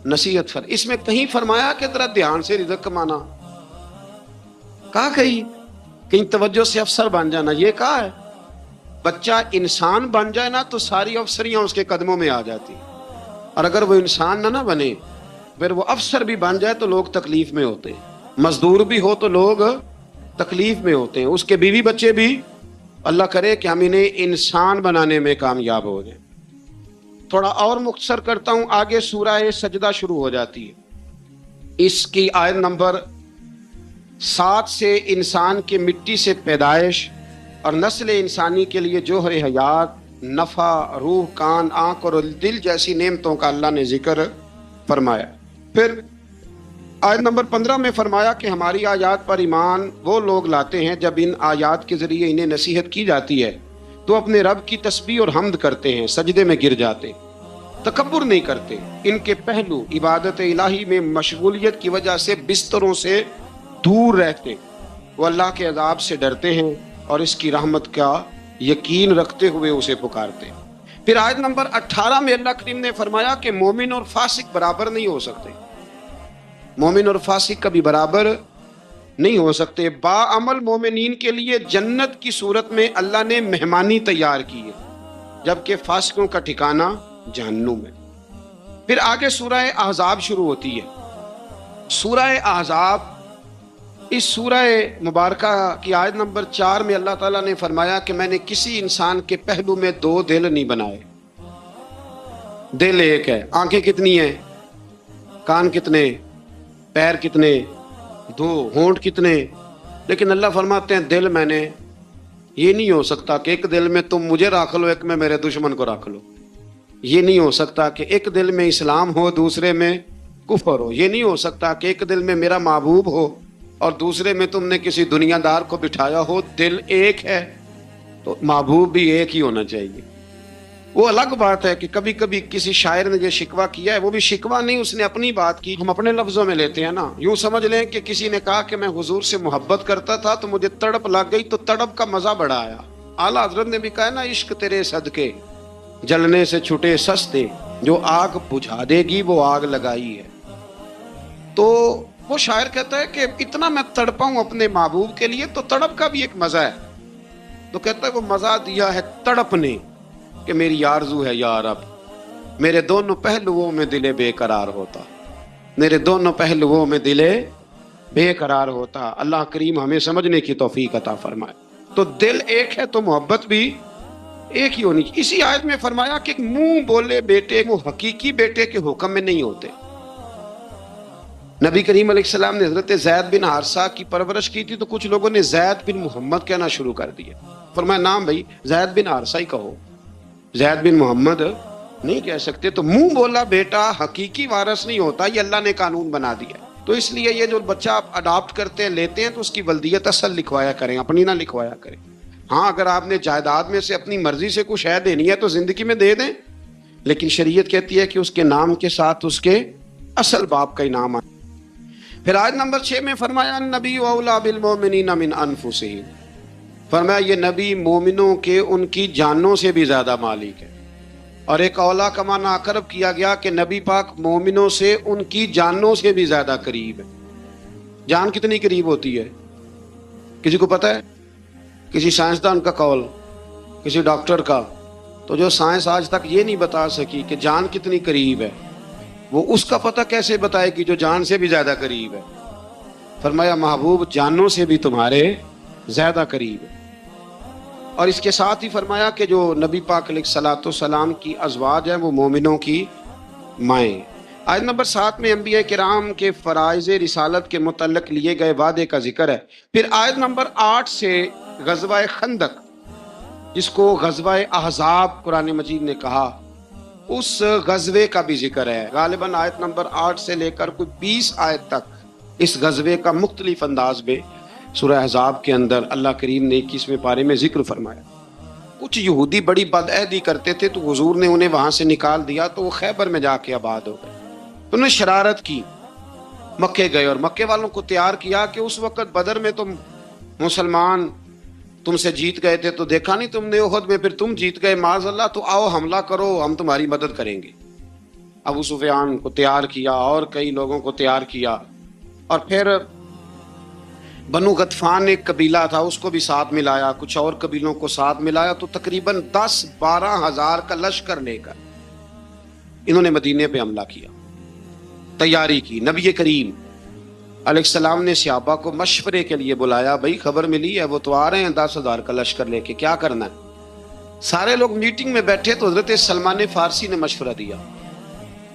Speaker 1: نصیحت اس میں کہیں فرمایا کہ ذرا دھیان سے رزق کمانا، کہا کہیں توجہ سے افسر بن جانا، یہ کہا ہے۔ بچہ انسان بن جائے نا تو ساری افسریاں اس کے قدموں میں آ جاتی، اور اگر وہ انسان نہ بنے پھر وہ افسر بھی بن جائے تو لوگ تکلیف میں ہوتے ہیں، مزدور بھی ہو تو لوگ تکلیف میں ہوتے ہیں، اس کے بیوی بچے بھی۔ اللہ کرے کہ ہم انہیں انسان بنانے میں کامیاب ہو جائیں۔ تھوڑا اور مختصر کرتا ہوں، آگے سورہ سجدہ شروع ہو جاتی ہے، اس کی آیت نمبر 7 سے انسان کے مٹی سے پیدائش اور نسل انسانی کے لیے جوہر حیات، نفع، روح، کان، آنکھ اور دل جیسی نعمتوں کا اللہ نے ذکر فرمایا۔ پھر آیت نمبر 15 میں فرمایا کہ ہماری آیات پر ایمان وہ لوگ لاتے ہیں جب ان آیات کے ذریعے انہیں نصیحت کی جاتی ہے تو اپنے رب کی تسبیح اور حمد کرتے ہیں، سجدے میں گر جاتے، تکبر نہیں کرتے۔ ان کے پہلو عبادت الہی میں مشغولیت کی وجہ سے بستروں سے دور رہتے، وہ اللہ کے عذاب سے ڈرتے ہیں اور اس کی رحمت کا یقین رکھتے ہوئے اسے پکارتے۔ پھر آیت نمبر 18 میں اللہ کریم نے فرمایا کہ مومن اور فاسق برابر نہیں ہو سکتے، مومن اور فاسق کبھی برابر نہیں ہو سکتے۔ باعمل مومنین کے لیے جنت کی صورت میں اللہ نے مہمانی تیار کی ہے، جبکہ فاسقوں کا ٹھکانہ جہنم ہے۔ پھر آگے سورہ احزاب شروع ہوتی ہے۔ سورہ احزاب، اس سورہ مبارکہ کی آیت نمبر 4 میں اللہ تعالیٰ نے فرمایا کہ میں نے کسی انسان کے پہلو میں 2 دل نہیں بنائے، دل ایک ہے، آنکھیں کتنی ہیں، کان کتنے، پیر کتنے، 2، ہونٹ کتنے، لیکن اللہ فرماتے ہیں دل میں نے، یہ نہیں ہو سکتا کہ ایک دل میں تم مجھے رکھ لو، ایک میں میرے دشمن کو رکھ لو، یہ نہیں ہو سکتا کہ ایک دل میں اسلام ہو دوسرے میں کفر ہو، یہ نہیں ہو سکتا کہ ایک دل میں میرا محبوب ہو اور دوسرے میں تم نے کسی دنیا دار کو بٹھایا ہو۔ دل ایک ہے تو محبوب بھی ایک ہی ہونا چاہیے۔ وہ الگ بات ہے کہ کبھی کبھی کسی شاعر نے یہ شکوہ کیا ہے، وہ بھی شکوہ نہیں، اس نے اپنی بات کی، ہم اپنے لفظوں میں لیتے ہیں نا۔ یوں سمجھ لیں کہ کسی نے کہا کہ میں حضور سے محبت کرتا تھا تو مجھے تڑپ لگ گئی تو تڑپ کا مزہ بڑا آیا۔ اعلیٰ حضرت نے بھی کہا ہے نا، عشق تیرے صدقے جلنے سے چھٹے سستے، جو آگ بجھا دے گی وہ آگ لگائی ہے۔ تو وہ شاعر کہتا ہے کہ اتنا میں تڑپا ہوں اپنے محبوب کے لیے، تو تڑپ کا بھی ایک مزہ ہے۔ تو کہتا ہے وہ مزہ دیا ہے تڑپ نے کہ میری آرزو ہے یا رب، میرے دونوں پہلوؤں میں دل بے قرار ہوتا، میرے دونوں پہلوؤں میں دل بے قرار ہوتا۔ اللہ کریم ہمیں سمجھنے کی توفیق عطا فرمائے۔ تو دل ایک ہے تو محبت بھی ایک ہی ہونی چاہیے۔ اسی آیت میں فرمایا کہ منہ بولے بیٹے وہ حقیقی بیٹے کے حکم میں نہیں ہوتے، نبی کریم علیہ السلام نے حضرت زید بن حارثہ کی پرورش کی تھی تو کچھ لوگوں نے زید بن محمد کہنا شروع کر دیا. فرمایا نام بھائی زید بن حارثہ ہی کہو، زید بن محمد نہیں کہہ سکتے. تو منہ بولا بیٹا حقیقی وارث نہیں ہوتا، یہ اللہ نے قانون بنا دیا. تو اس لیے یہ جو بچہ آپ اڈاپٹ کرتے ہیں لیتے ہیں تو اس کی ولدیت اصل لکھوایا کریں، اپنی نہ لکھوایا کریں. ہاں اگر آپ نے جائیداد میں سے اپنی مرضی سے کچھ شے دینی ہے تو زندگی میں دے دیں، لیکن شریعت کہتی ہے کہ اس کے نام کے ساتھ اس کے اصل باپ کا ہی نام آئے. پھر آیت نمبر 6 میں فرمایا نبی اولا بالمؤمنین من انفسہم، فرمایا یہ نبی مومنوں کے ان کی جانوں سے بھی زیادہ مالک ہے. اور ایک اولا کا معنی اقرب کیا گیا کہ نبی پاک مومنوں سے ان کی جانوں سے بھی زیادہ قریب ہے. جان کتنی قریب ہوتی ہے کسی کو پتہ ہے؟ کسی سائنسدان کا قول، کسی ڈاکٹر کا، تو جو سائنس آج تک یہ نہیں بتا سکی کہ جان کتنی قریب ہے، وہ اس کا پتہ کیسے بتائے گی جو جان سے بھی زیادہ قریب ہے. فرمایا محبوب جانوں سے بھی تمہارے زیادہ قریب ہے. اور اس کے ساتھ ہی فرمایا کہ جو نبی پاک علیہ الصلوۃ والسلام کی ازواج ہیں وہ مومنوں کی مائیں. آیت نمبر 7 میں انبیاء کرام کے فرائض رسالت کے متعلق لیے گئے وعدے کا ذکر ہے. پھر آیت نمبر 8 سے غزوہ خندق، جس کو غزوہ احزاب قرآن مجید نے کہا، اس غزوے کا بھی ذکر ہے. غالباً آیت نمبر 8 سے لے کر کوئی 20 آیت تک اس غزوے کا مختلف انداز میں سورہ احزاب کے اندر اللہ کریم نے 21ویں پارے میں ذکر فرمایا. کچھ یہودی بڑی بدعہدی کرتے تھے تو حضور نے انہیں وہاں سے نکال دیا تو وہ خیبر میں جا کے آباد ہو گئے. انہوں نے شرارت کی، مکے گئے اور مکے والوں کو تیار کیا کہ اس وقت بدر میں تم مسلمان تم سے جیت گئے تھے تو دیکھا نہیں تم نے، احد میں پھر تم جیت گئے معاذ اللہ، تو آؤ حملہ کرو ہم تمہاری مدد کریں گے. ابو سفیان کو تیار کیا اور کئی لوگوں کو تیار کیا، اور پھر بنو غطفان ایک قبیلہ تھا اس کو بھی ساتھ ملایا، کچھ اور قبیلوں کو ساتھ ملایا، تو تقریباً 10-12 ہزار کا لشکر لے کر انہوں نے مدینے پہ حملہ کیا، تیاری کی. نبی کریم علیہ السلام نے صحابہ کو مشورے کے لیے بلایا، بھائی خبر ملی ہے وہ تو آ رہے ہیں 10,000 کا لشکر لے کے، کیا کرنا ہے؟ سارے لوگ میٹنگ میں بیٹھے تو حضرت سلمان فارسی نے مشورہ دیا.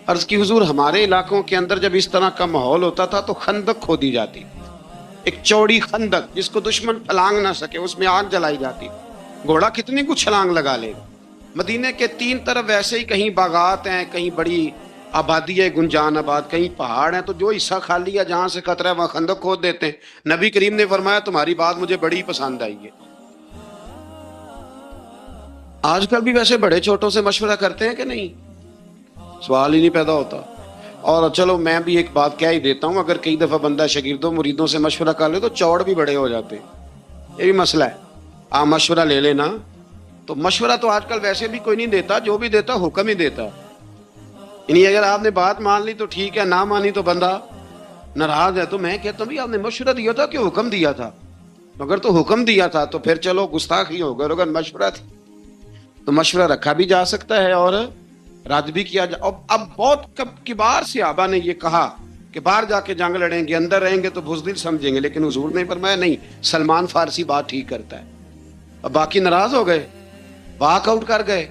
Speaker 1: عرض کی حضور ہمارے علاقوں کے اندر جب اس طرح کا ماحول ہوتا تھا تو خندق کھودی جاتی، ایک چوڑی خندق جس کو دشمن پھلانگ نہ سکے، اس میں آگ جلائی جاتی. گھوڑا کتنی کچھ چھلانگ لگا لے گا. مدینے کے 3 طرف ویسے ہی کہیں باغات ہیں، کہیں بڑی آبادی ہے گنجان آباد، کہیں پہاڑ ہیں، تو جو حصہ خالی ہے جہاں سے خطرہ ہے وہاں خندق کھود دیتے ہیں. نبی کریم نے فرمایا تمہاری بات مجھے بڑی پسند آئی ہے. آج کل بھی ویسے بڑے چھوٹوں سے مشورہ کرتے ہیں کہ نہیں؟ سوال ہی نہیں پیدا ہوتا. اور چلو میں بھی ایک بات کہہ ہی دیتا ہوں، اگر کئی دفعہ بندہ شاگردوں مریدوں سے مشورہ کر لے تو چوڑ بھی بڑے ہو جاتے ہیں. یہ بھی مسئلہ ہے. آپ مشورہ لے لینا. تو مشورہ تو آج کل ویسے بھی کوئی نہیں دیتا، جو بھی دیتا حکم ہی دیتا. یعنی اگر آپ نے بات مان لی تو ٹھیک ہے، نہ مانی تو بندہ ناراض ہے. تو میں کہتا ہوں بھی آپ نے مشورہ دیا تھا کہ حکم دیا تھا؟ اگر تو حکم دیا تھا تو پھر چلو گستاخی ہو گئی، اگر مشورہ تھی تو مشورہ رکھا بھی جا سکتا ہے اور رد بھی کیا جا. اب بہت کبار صحابہ نے یہ کہا کہ باہر جا کے جنگ لڑیں گے، اندر رہیں گے تو بزدل سمجھیں گے، لیکن حضور نے فرمایا نہیں، سلمان فارسی بات ٹھیک کرتا ہے. اب باقی ناراض ہو گئے، واک آؤٹ کر گئے.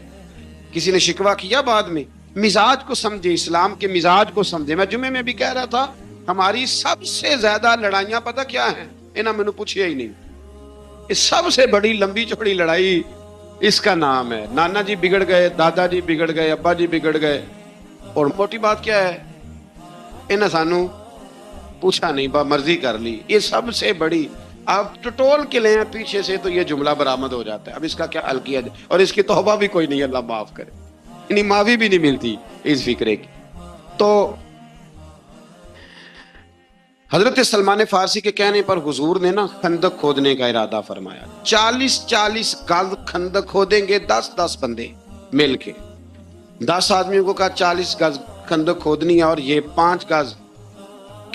Speaker 1: کسی نے شکوہ کیا بعد میں. مزاج کو سمجھے، اسلام کے مزاج کو سمجھے. میں جمعے میں بھی کہہ رہا تھا ہماری سب سے زیادہ لڑائیاں پتہ کیا ہیں؟ انہاں میں نے پوچھیا ہی نہیں. اس سب سے بڑی لمبی چوڑی لڑائی اس کا نام ہے نانا جی بگڑ گئے، دادا جی بگڑ گئے، ابا جی بگڑ گئے. اور موٹی بات کیا ہے؟ انہاں سانو پوچھا نہیں، با مرضی کر لی. یہ سب سے بڑی. آپ ٹٹول کے لیں پیچھے سے تو یہ جملہ برآمد ہو جاتا ہے. اب اس کا کیا حل کیا جائے؟ اور اس کی توبہ بھی کوئی نہیں، اللہ معاف کرے. یعنی معافی بھی نہیں ملتی اس فکرے کی. تو حضرت سلمان فارسی کے کہنے پر حضور نے نا خندق کھودنے کا ارادہ فرمایا. 40 گز خندق کھودیں گے، 10 بندے مل کے. 10 آدمیوں کو کہا 40 گز خندق کھودنی ہے اور یہ 5 گز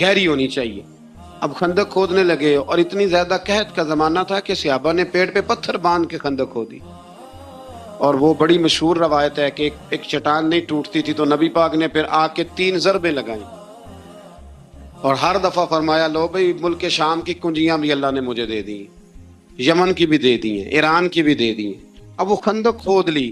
Speaker 1: گہری ہونی چاہیے. اب خندق کھودنے لگے اور اتنی زیادہ قحط کا زمانہ تھا کہ صحابہ نے پیڑ پہ پتھر باندھ کے خندق کھودی. اور وہ بڑی مشہور روایت ہے کہ ایک چٹان نہیں ٹوٹتی تھی تو نبی پاک نے پھر آ کے 3 ضربیں لگائیں اور ہر دفعہ فرمایا لو بھئی ملک شام کی کنجیاں بھی اللہ نے مجھے دے دی، یمن کی بھی دے دی ہیں، ایران کی بھی دے دی ہیں. اب وہ خندق کھود لی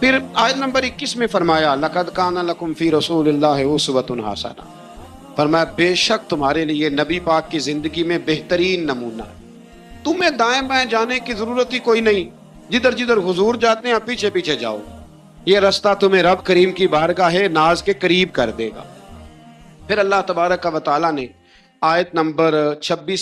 Speaker 1: پھر آیت نمبر 21 میں فرمایا لقد کان لکم فی رسول اللہ اسوۃ حسنہ، فرمایا بے شک تمہارے لیے نبی پاک کی زندگی میں بہترین نمونہ ہے، تمہیں دائیں بائیں جانے کی ضرورت ہی کوئی نہیں، جدھر جدھر حضور جاتے ہیں پیچھے پیچھے جاؤ، یہ رستہ تمہیں رب کریم کی بارگاہ ناز کے قریب کر دے گا۔ پھر اللہ تبارک و تعالیٰ نے آیت نمبر 26